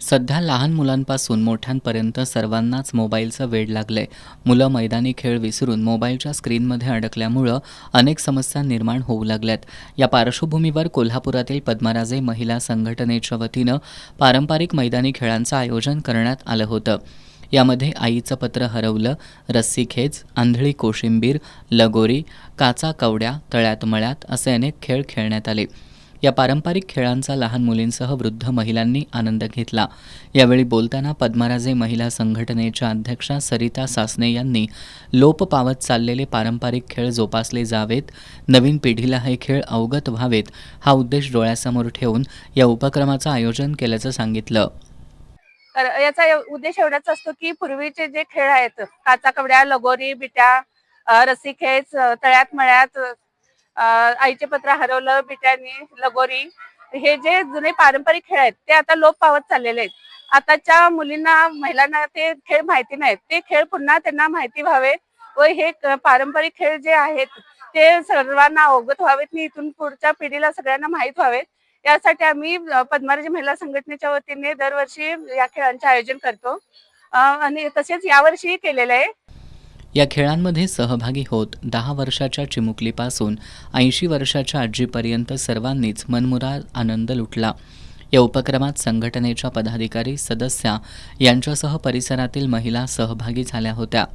सध्या लहान मुलांपासून मोठ्यांपर्यंत सर्वांनाच मोबाईलचं वेड लागलंय. मुलं मैदानी खेळ विसरून मोबाईलच्या स्क्रीनमध्ये अडकल्यामुळं अनेक समस्या निर्माण होऊ लागल्यात. या पार्श्वभूमीवर कोल्हापुरातील पद्मराजे महिला संघटनेच्या वतीनं पारंपरिक मैदानी खेळांचं आयोजन करण्यात आलं होतं. यामध्ये आईचं पत्र हरवलं, रस्सीखेच, आंधळी कोशिंबीर, लगोरी, काचा कवड्या, तळ्यात मळ्यात असे अनेक खेळ खेळण्यात आले. या पारंपरिक खेळांचा लहान मुलींसह वृद्ध महिलांनी आनंद घेतला. यावेळी बोलताना पद्मराजे महिला संघटनेच्या अध्यक्षा सरिता सासने यांनी लोप पावत चाललेले पारंपरिक खेळ जोपासले जावेत, नवीन पिढीला हे खेळ अवगत व्हावेत हा उद्देश डोळ्यासमोर ठेवून या उपक्रमाचं आयोजन केल्याचं सांगितलं. तर याचा उद्देश एवढाच असतो की पूर्वीचे जे खेळ आहेत, काचा कवड्या, लगोरी, बिट्या, रस्सीखेच, तळ्यात मळ्यात, आईचे पत्र हरवलं, बिट्यानी, लगोरी, हे जे जुने पारंपरिक खेळ आहेत ते आता लोप पावत चाललेले आहेत. आताच्या मुलींना, महिलांना ते खेळ माहिती नाहीत. ते खेळ पुन्हा त्यांना माहिती व्हावे व हे पारंपरिक खेळ जे आहेत ते सर्वांना अवगत व्हावेत आणि इथून पुढच्या पिढीला सगळ्यांना माहीत व्हावेत. यासाठी आम्ही पद्मराजे महिला संघटनेच्या वतीने दरवर्षी या खेळांचे आयोजन करतो आणि तसेच यावर्षी केलेलं आहे. या खेळांमध्ये सहभागी होत 10 वर्षाच्या चिमुकलीपासून 80 वर्षाच्या आजीपर्यंत सर्वांनीच मनमुराद आनंद लुटला. या उपक्रमात संघटनेच्या पदाधिकारी, सदस्या यांच्यासह परिसरातील महिला सहभागी झाल्या होत्या.